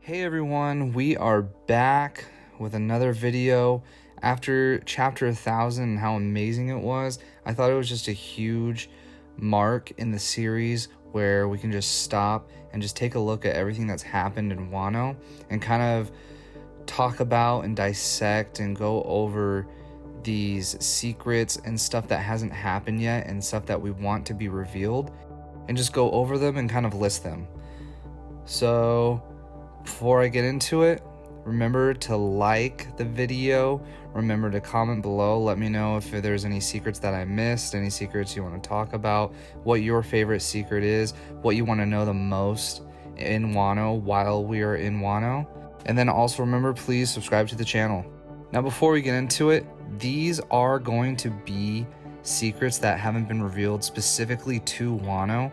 Hey everyone, we are back with another video. After chapter 1000 and how amazing it was, I thought it was just a huge mark in the series where we can just stop and just take a look at everything that's happened in Wano and kind of talk about and dissect and go over these secrets and stuff that hasn't happened yet and stuff that we want to be revealed, and just go over them and kind of list them. So before I get into it, remember to like the video, remember to comment below, let me know if there's any secrets that I missed, any secrets you want to talk about, what your favorite secret is, what you want to know the most in Wano while we are in Wano. And then also remember, please subscribe to the channel. Now before we get into it, these are going to be secrets that haven't been revealed specifically to Wano,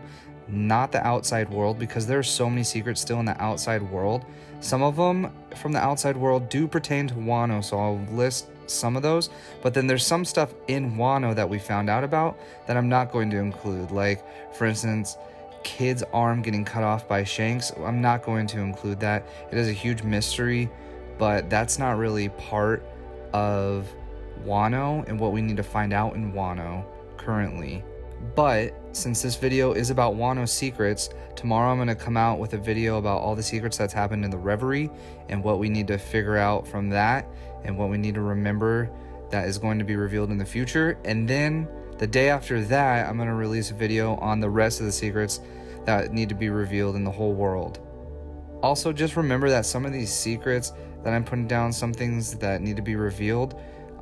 not the outside world, because there are so many secrets still in the outside world. Some of them from the outside world do pertain to Wano, so I'll list some of those, but then there's some stuff in Wano that we found out about that I'm not going to include, like for instance Kid's arm getting cut off by Shanks. I'm not going to include that. It is a huge mystery, but that's not really part of Wano and what we need to find out in Wano currently. But since this video is about Wano secrets, tomorrow I'm going to come out with a video about all the secrets that's happened in the Reverie and what we need to figure out from that and what we need to remember that is going to be revealed in the future. And then the day after that, I'm going to release a video on the rest of the secrets that need to be revealed in the whole world. Also, just remember that some of these secrets that I'm putting down, some things that need to be revealed,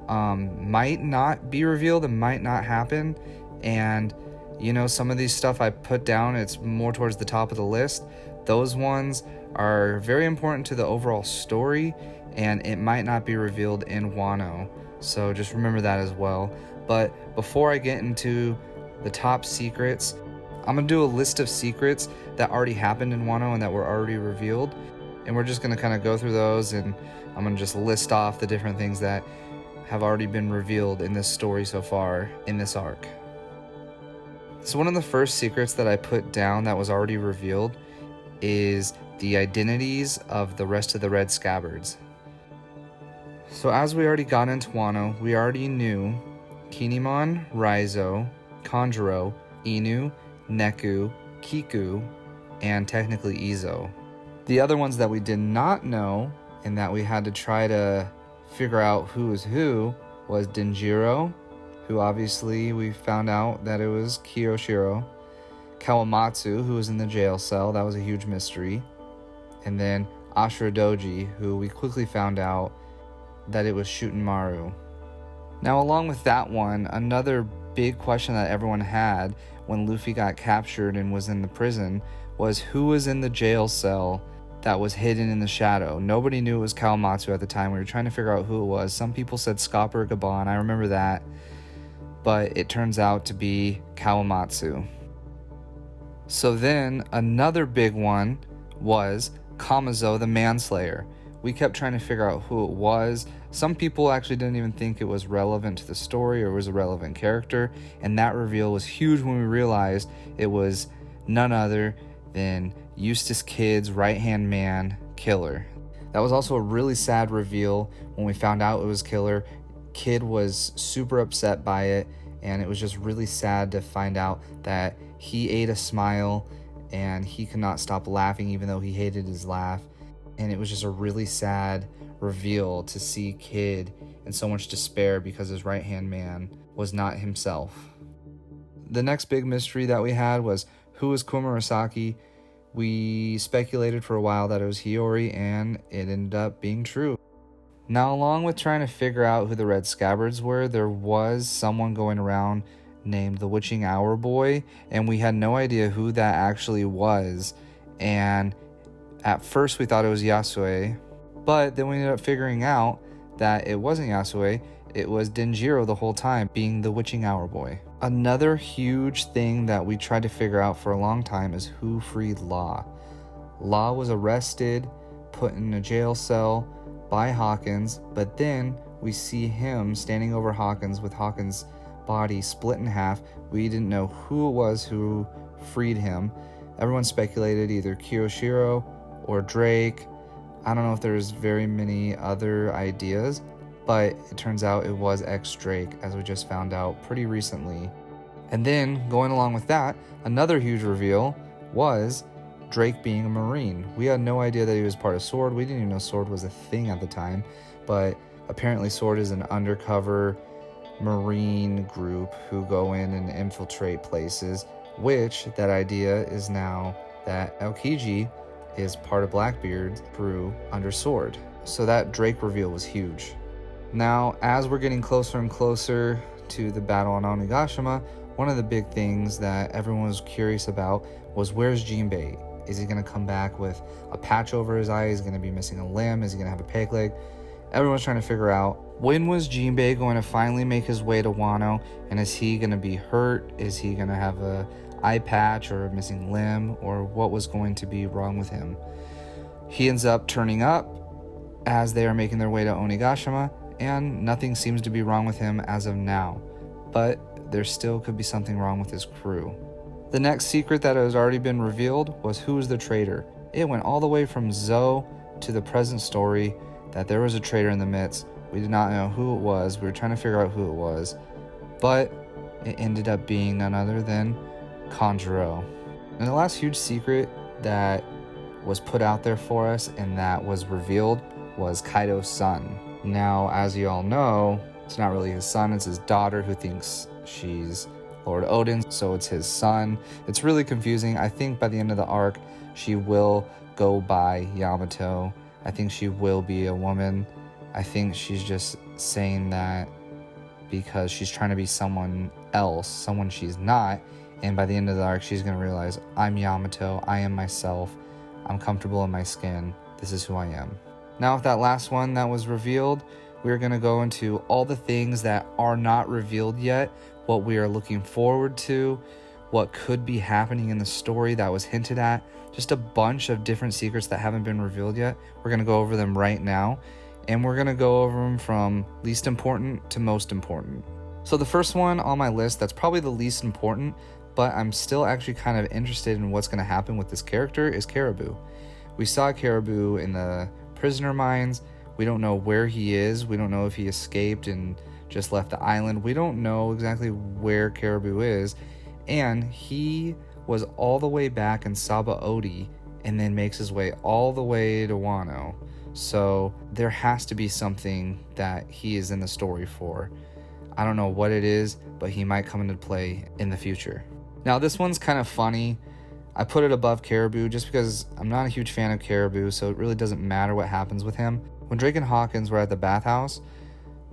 might not be revealed and might not happen. And you know, some of these stuff I put down, it's more towards the top of the list. Those ones are very important to the overall story, and it might not be revealed in Wano, so just remember that as well. But before I get into the top secrets, I'm gonna do a list of secrets that already happened in Wano and that were already revealed, and we're just gonna kind of go through those, and I'm gonna just list off the different things that have already been revealed in this story so far in this arc. So one of the first secrets that I put down that was already revealed is the identities of the rest of the Red Scabbards. So as we already got into Wano, we already knew Kinemon, Raizo, Kanjuro, Inu, Neku, Kiku, and technically Izo. The other ones that we did not know and that we had to try to figure out who is who was Denjiro, who obviously we found out that it was Kiyoshiro, Kawamatsu, who was in the jail cell, that was a huge mystery, and then Ashuradoji, who we quickly found out that it was Shutenmaru. Now along with that one, another big question that everyone had when Luffy got captured and was in the prison was who was in the jail cell that was hidden in the shadow. Nobody knew it was Kawamatsu at the time. We were trying to figure out who it was. Some people said Scopper Gaban, I remember that, but it turns out to be Kawamatsu. So then another big one was Kamazo the Manslayer. We kept trying to figure out who it was. Some people actually didn't even think it was relevant to the story or was a relevant character, and that reveal was huge when we realized it was none other than Eustace Kid's right-hand man, Killer. That was also a really sad reveal when we found out it was Killer. Kid was super upset by it, and it was just really sad to find out that he ate a smile and he could not stop laughing even though he hated his laugh. And it was just a really sad reveal to see Kid in so much despair because his right-hand man was not himself. The next big mystery that we had was who was Kumarasaki. We speculated for a while that it was Hiyori, and it ended up being true. Now, along with trying to figure out who the Red Scabbards were, there was someone going around named the Witching Hour Boy, and we had no idea who that actually was. And at first we thought it was Yasue, but then we ended up figuring out that it wasn't Yasue, it was Denjiro the whole time, being the Witching Hour Boy. Another huge thing that we tried to figure out for a long time is who freed Law. Law was arrested, put in a jail cell by Hawkins, but then we see him standing over Hawkins with Hawkins' body split in half. We didn't know who it was who freed him. Everyone speculated either Kiyoshiro or Drake, I don't know if there's very many other ideas, but it turns out it was ex-Drake, as we just found out pretty recently. And then, going along with that, another huge reveal was Drake being a Marine. We had no idea that he was part of SWORD. We didn't even know SWORD was a thing at the time, but apparently SWORD is an undercover Marine group who go in and infiltrate places, which that idea is now that Aokiji is part of Blackbeard's crew under SWORD. So that Drake reveal was huge. Now, as we're getting closer and closer to the battle on Onigashima, one of the big things that everyone was curious about was, where's Jinbei? Is he going to come back with a patch over his eye? Is he going to be missing a limb? Is he going to have a peg leg? Everyone's trying to figure out, when was Jinbei going to finally make his way to Wano? And is he going to be hurt? Is he going to have a eye patch or a missing limb? Or what was going to be wrong with him? He ends up turning up as they are making their way to Onigashima, and nothing seems to be wrong with him as of now. But there still could be something wrong with his crew. The next secret that has already been revealed was, who is the traitor? It went all the way from Zou to the present story that there was a traitor in the midst. We did not know who it was. We were trying to figure out who it was, but it ended up being none other than Kanjuro. And the last huge secret that was put out there for us and that was revealed was Kaido Sun. Now, as you all know, it's not really his son, it's his daughter who thinks she's Lord Odin, so it's his son. It's really confusing. I think by the end of the arc, she will go by Yamato. I think she will be a woman. I think she's just saying that because she's trying to be someone else, someone she's not, and by the end of the arc, she's going to realize, I'm Yamato, I am myself, I'm comfortable in my skin, this is who I am. Now, with that last one that was revealed, we're going to go into all the things that are not revealed yet, what we are looking forward to, what could be happening in the story that was hinted at, just a bunch of different secrets that haven't been revealed yet. We're going to go over them right now, and we're going to go over them from least important to most important. So the first one on my list that's probably the least important, but I'm still actually kind of interested in what's going to happen with this character, is Caribou. We saw Caribou in the prisoner mines. We don't know where he is. We don't know if he escaped and just left the island. We don't know exactly where Caribou is. And he was all the way back in Sabaody and then makes his way all the way to Wano. So there has to be something that he is in the story for. I don't know what it is, but he might come into play in the future. Now, this one's kind of funny. I put it above Caribou just because I'm not a huge fan of Caribou, so it really doesn't matter what happens with him. When Drake and Hawkins were at the bathhouse,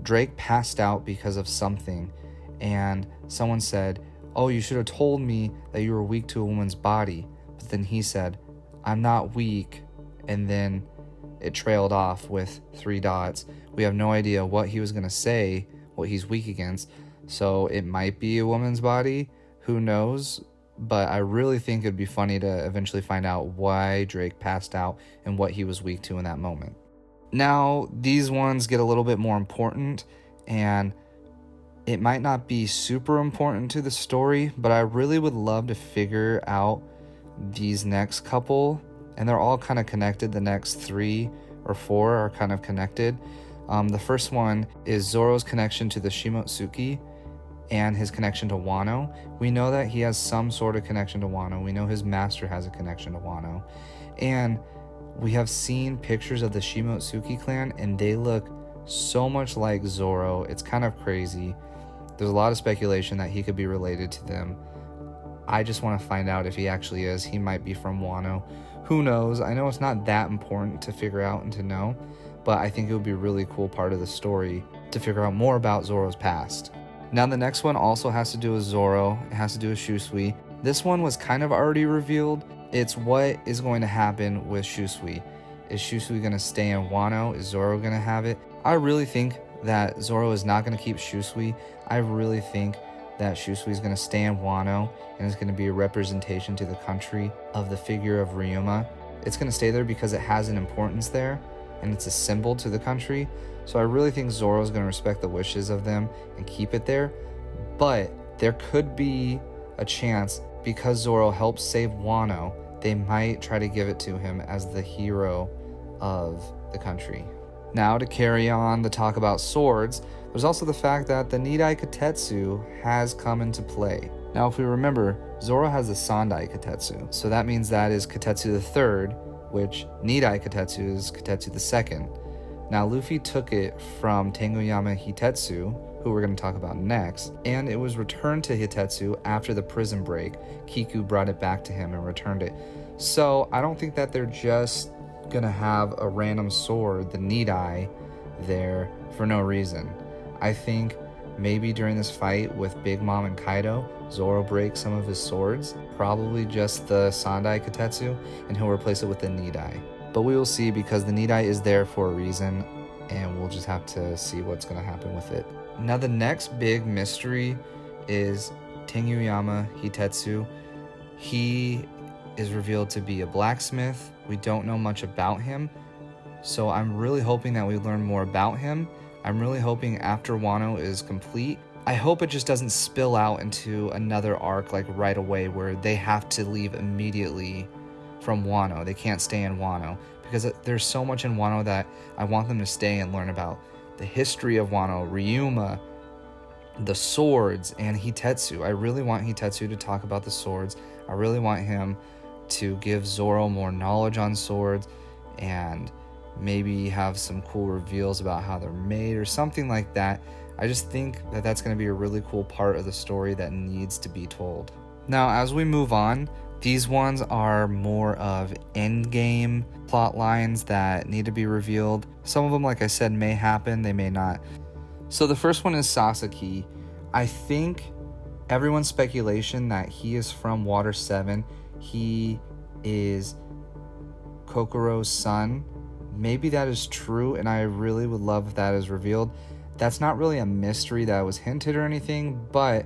Drake passed out because of something, and someone said, oh, you should have told me that you were weak to a woman's body. But then he said, I'm not weak, and then it trailed off with 3 dots. We have no idea what he was going to say, what he's weak against, so it might be a woman's body, who knows? But I really think it'd be funny to eventually find out why Drake passed out and what he was weak to in that moment. Now, these ones get a little bit more important, and it might not be super important to the story, but I really would love to figure out these next couple, and they're all kind of connected. The next 3 or 4 are kind of connected. The first one is Zoro's connection to the Shimotsuki and his connection to Wano. We know that he has some sort of connection to Wano. We know his master has a connection to Wano. And we have seen pictures of the Shimotsuki clan, and they look so much like Zoro. It's kind of crazy. There's a lot of speculation that he could be related to them. I just want to find out if he actually is. He might be from Wano. Who knows? I know it's not that important to figure out and to know, but I think it would be a really cool part of the story to figure out more about Zoro's past. Now, the next one also has to do with Zoro. It has to do with Shusui. This one was kind of already revealed. It's what is going to happen with Shusui. Is Shusui going to stay in Wano? Is Zoro going to have it? I really think that Zoro is not going to keep Shusui. I really think that Shusui is going to stay in Wano and is going to be a representation to the country of the figure of Ryuma. It's going to stay there because it has an importance there and it's a symbol to the country. So I really think Zoro is going to respect the wishes of them and keep it there. But there could be a chance, because Zoro helped save Wano, they might try to give it to him as the hero of the country. Now, to carry on the talk about swords, there's also the fact that the Niday Katsu has come into play. Now, if we remember, Zoro has the Sandai Katetsu, so that means that is Katetsu the third, which Niday Katsu is Katetsu the second. Now, Luffy took it from Tinyuyama Hitetsu, who we're going to talk about next, and it was returned to Hitetsu after the prison break. Kiku brought it back to him and returned it. So I don't think that they're just going to have a random sword, the Niday, there for no reason. I think maybe during this fight with Big Mom and Kaido, Zoro breaks some of his swords, probably just the Sandai Katetsu, and he'll replace it with the Niday. But we will see, because the Niday is there for a reason, and we'll just have to see what's going to happen with it. Now, the next big mystery is Tinyuyama Hitetsu. He is revealed to be a blacksmith. We don't know much about him, so I'm really hoping that we learn more about him. I'm really hoping after Wano is complete, I hope it just doesn't spill out into another arc like right away where they have to leave immediately from Wano. They can't stay in Wano, because there's so much in Wano that I want them to stay and learn about the history of Wano, Ryuma, the swords, and Hitetsu. I really want Hitetsu to talk about the swords. I really want him to give Zoro more knowledge on swords and maybe have some cool reveals about how they're made or something like that. I just think that that's going to be a really cool part of the story that needs to be told. Now, as we move on, these ones are more of endgame plot lines that need to be revealed. Some of them, like I said, may happen, they may not. So the first one is Sasuke. I think everyone's speculation that he is from Water 7. He is Kokoro's son. Maybe that is true, and I really would love if that is revealed. That's not really a mystery that was hinted or anything, but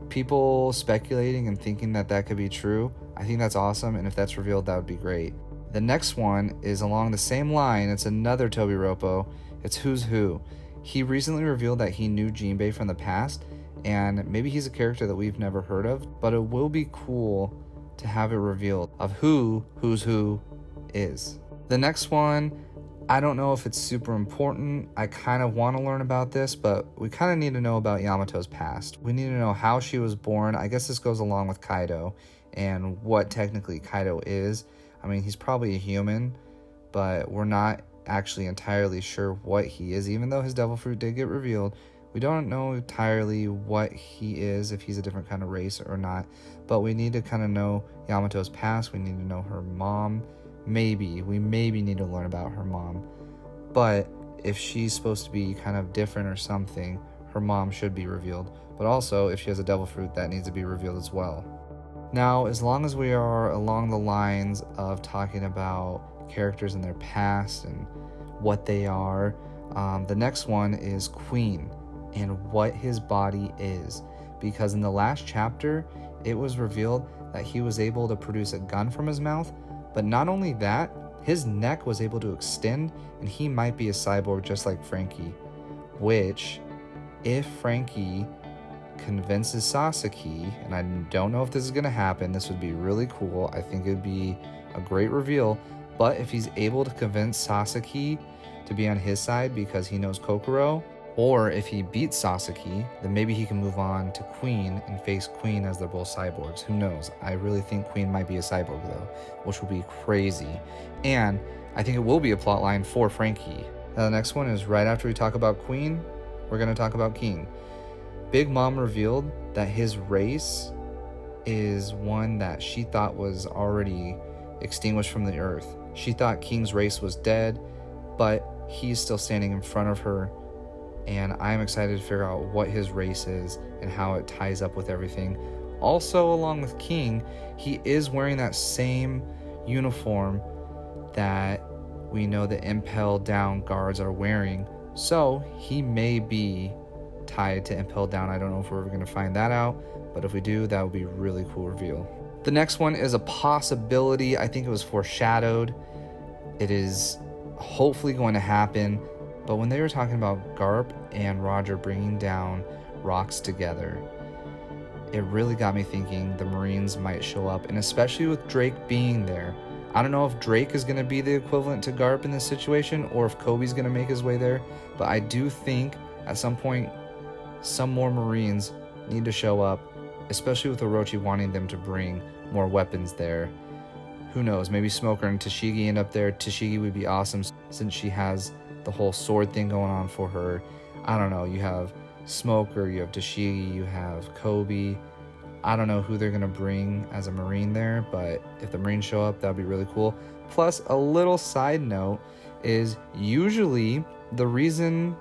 people speculating and thinking that that could be true, I think that's awesome, and if that's revealed, that would be great. The next one is along the same line. It's another Tobiroppo. It's Who's Who. He recently revealed that he knew Jinbei from the past, and maybe he's a character that we've never heard of, but it will be cool to have it revealed of Who's Who is. The next one, I don't know if it's super important. I kind of want to learn about this, but we kind of need to know about Yamato's past. We need to know how she was born. I guess this goes along with Kaido and what technically Kaido is. I mean, he's probably a human, but we're not actually entirely sure what he is. Even though his devil fruit did get revealed, we don't know entirely what he is, if he's a different kind of race or not. But we need to kind of know Yamato's past. We need to know her mom. We maybe need to learn about her mom. But if she's supposed to be kind of different or something, her mom should be revealed. But also, if she has a devil fruit, that needs to be revealed as well. Now, as long as we are along the lines of talking about characters in their past and what they are, the next one is Queen and what his body is. Because in the last chapter, it was revealed that he was able to produce a gun from his mouth. But not only that, his neck was able to extend, and he might be a cyborg just like Frankie. Which, if Frankie convinces Sasuke, and I don't know if this is going to happen, this would be really cool. I think it would be a great reveal. But if he's able to convince Sasuke to be on his side because he knows Kokoro, or if he beats Sasuke, then maybe he can move on to Queen and face Queen as they're both cyborgs. Who knows? I really think Queen might be a cyborg though, which will be crazy. And I think it will be a plotline for Frankie. Now the next one is right after we talk about Queen, we're going to talk about King. Big Mom revealed that his race is one that she thought was already extinguished from the earth. She thought King's race was dead, but he's still standing in front of her. And I'm excited to figure out what his race is and how it ties up with everything. Also, along with King, he is wearing that same uniform that we know the Impel Down guards are wearing. So he may be tied to Impel Down. I don't know if we're ever going to find that out, but if we do, that would be a really cool reveal. The next one is a possibility. I think it was foreshadowed. It is hopefully going to happen. But when they were talking about Garp and Roger bringing down rocks together, it really got me thinking the Marines might show up. And especially with Drake being there, I don't know if Drake is going to be the equivalent to Garp in this situation, or if Kobe's going to make his way there, but I do think at some point some more Marines need to show up, especially with Orochi wanting them to bring more weapons there. Who knows, maybe Smoker and Tashigi end up there. Tashigi would be awesome since she has the whole sword thing going on for her. I don't know, you have Smoker, you have Tashigi, you have Kobe. I don't know who they're going to bring as a Marine there, but if the Marines show up, that would be really cool. Plus, a little side note is usually the reason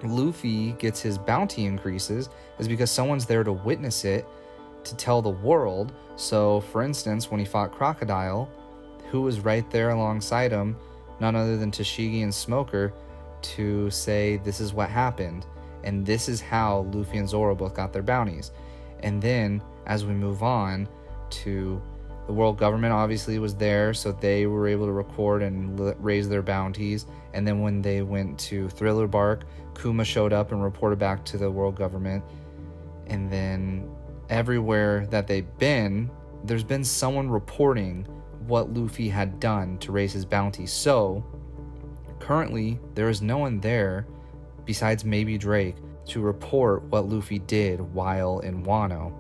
Luffy gets his bounty increases is because someone's there to witness it, to tell the world. So, for instance, when he fought Crocodile, who was right there alongside him? None other than Tashigi and Smoker, to say this is what happened, and this is how Luffy and Zoro both got their bounties. And then as we move on to the world government, obviously was there, so they were able to record and raise their bounties. And then when they went to Thriller Bark, Kuma showed up and reported back to the world government. And then everywhere that they've been, there's been someone reporting what Luffy had done to raise his bounty. So currently there is no one there besides maybe Drake to report what Luffy did while in Wano,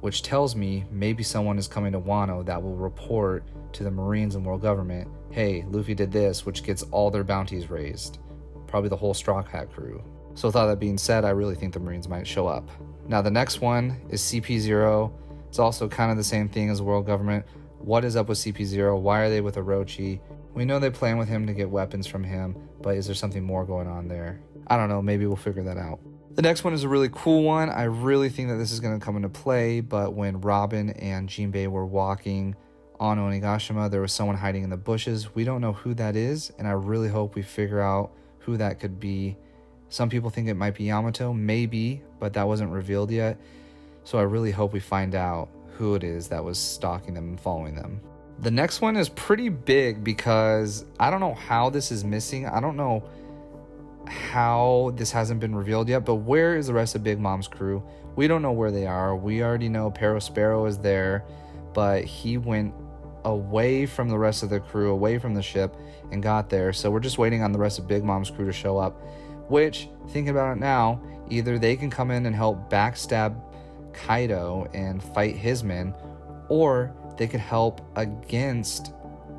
which tells me maybe someone is coming to Wano that will report to the Marines and world government, hey, Luffy did this, which gets all their bounties raised. Probably the whole Straw Hat crew. So with all that being said, I really think the Marines might show up. Now the next one is CP0. It's also kind of the same thing as the world government. What is up with CP0? Why are they with Orochi? We know they plan with him to get weapons from him, but is there something more going on there? I don't know, maybe we'll figure that out. The next one is a really cool one. I really think that this is going to come into play, but when Robin and Jinbei were walking on Onigashima, there was someone hiding in the bushes. We don't know who that is, and I really hope we figure out who that could be. Some people think it might be Yamato, maybe, but that wasn't revealed yet. So I really hope we find out who it is that was stalking them and following them. The next one is pretty big because I don't know how this is missing. I don't know how this hasn't been revealed yet, but where is the rest of Big Mom's crew? We don't know where they are. We already know Perospero is there, but he went away from the rest of the crew, away from the ship, and got there. So we're just waiting on the rest of Big Mom's crew to show up, which, thinking about it now, either they can come in and help backstab Kaido and fight his men, or they could help against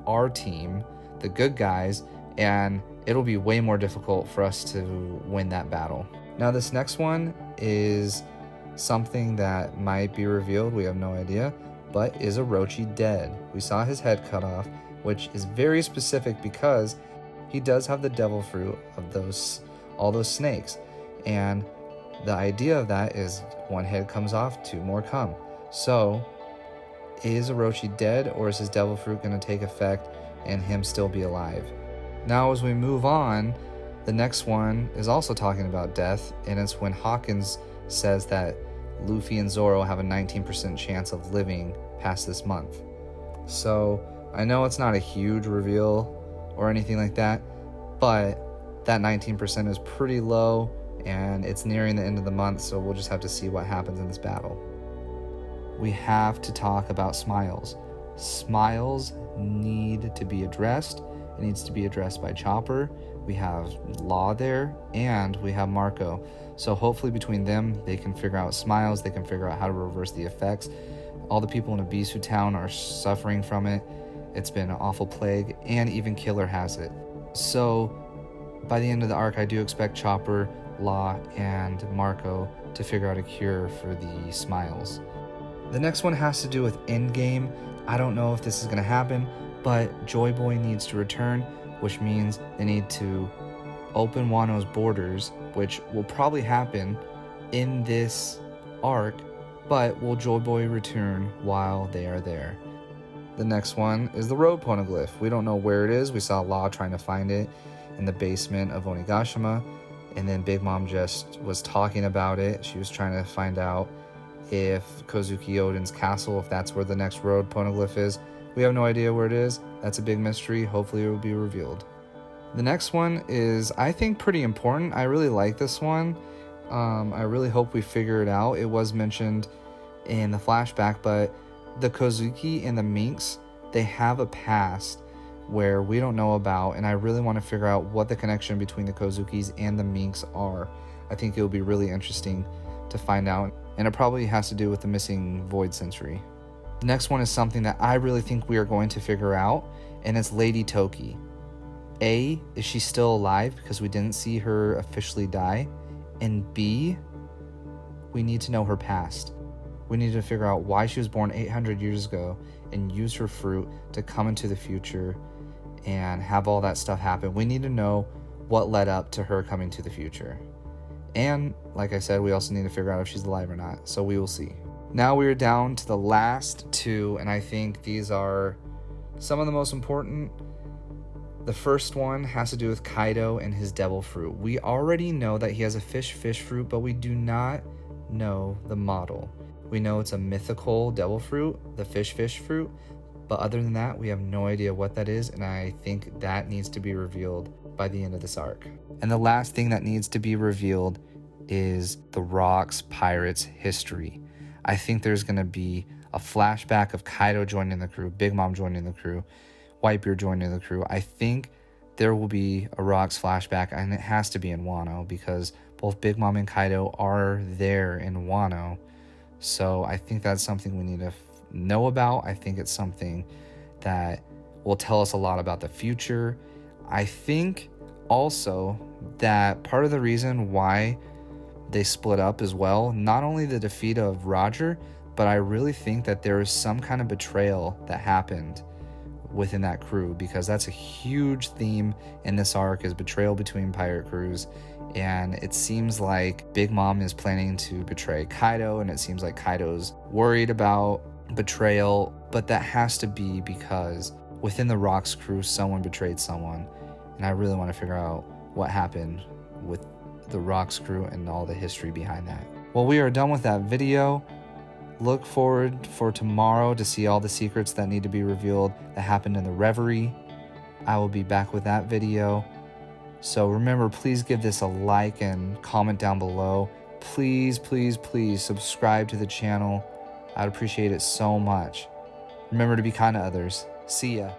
our team, the good guys, and it'll be way more difficult for us to win that battle. Now this next one is something that might be revealed, we have no idea, but is Orochi dead? We saw his head cut off, which is very specific because he does have the devil fruit of all those snakes, and the idea of that is one head comes off, two more come. So is Orochi dead, or is his devil fruit going to take effect and him still be alive? Now as we move on, the next one is also talking about death, and it's when Hawkins says that Luffy and Zoro have a 19% chance of living past this month. So I know it's not a huge reveal or anything like that, but that 19% is pretty low, and it's nearing the end of the month, so we'll just have to see what happens in this battle. We have to talk about Smiles. Smiles need to be addressed. It needs to be addressed by Chopper. We have Law there, and we have Marco. So hopefully between them, they can figure out Smiles, they can figure out how to reverse the effects. All the people in Abisu Town are suffering from it. It's been an awful plague, and even Killer has it. So by the end of the arc, I do expect Chopper, Law, and Marco to figure out a cure for the Smiles. The next one has to do with Endgame. I don't know if this is going to happen, but Joy Boy needs to return, which means they need to open Wano's borders, which will probably happen in this arc, but will Joy Boy return while they are there? The next one is the Road Poneglyph. We don't know where it is. We saw Law trying to find it in the basement of Onigashima, and then Big Mom just was talking about it. She was trying to find out if Kozuki Oden's castle, if that's where the next Road Poneglyph is. We have no idea where it is. That's a big mystery. Hopefully it will be revealed. The next one is, I think, pretty important. I really like this one. I really hope we figure it out. It was mentioned in the flashback, but the Kozuki and the Minks they have a past where we don't know about, and I really want to figure out what the connection between the Kozukis and the Minks are. I think it will be really interesting to find out, and it probably has to do with the missing Void Sensory. The next one is something that I really think we are going to figure out, and it's Lady Toki. A, is she still alive because we didn't see her officially die? And B, we need to know her past. We need to figure out why she was born 800 years ago and use her fruit to come into the future and have all that stuff happen. We need to know what led up to her coming to the future. And like I said, we also need to figure out if she's alive or not. So we will see. Now we are down to the last two, and I think these are some of the most important. The first one has to do with Kaido and his devil fruit. We already know that he has a fish fruit, but we do not know the model. We know it's a mythical devil fruit, the fish fruit, but other than that, we have no idea what that is, and I think that needs to be revealed by the end of this arc. And the last thing that needs to be revealed is the Rocks Pirates history. I think there's going to be a flashback of Kaido joining the crew, Big Mom joining the crew, Whitebeard joining the crew. I think there will be a Rocks flashback, and it has to be in Wano because both Big Mom and Kaido are there in Wano. So I think that's something we need to know about. I think it's something that will tell us a lot about the future. I think also that part of the reason why they split up as well, not only the defeat of Roger, but I really think that there is some kind of betrayal that happened within that crew, because that's a huge theme in this arc, is betrayal between pirate crews. And it seems like Big Mom is planning to betray Kaido, and it seems like Kaido's worried about betrayal, but that has to be because within the Rocks crew, someone betrayed someone, and I really want to figure out what happened with the Rocks crew and all the history behind that. Well, we are done with that video. Look forward for tomorrow to see all the secrets that need to be revealed that happened in the Reverie. I will be back with that video. So remember, please give this a like and comment down below. Please, please, please subscribe to the channel. I'd appreciate it so much. Remember to be kind to others. See ya.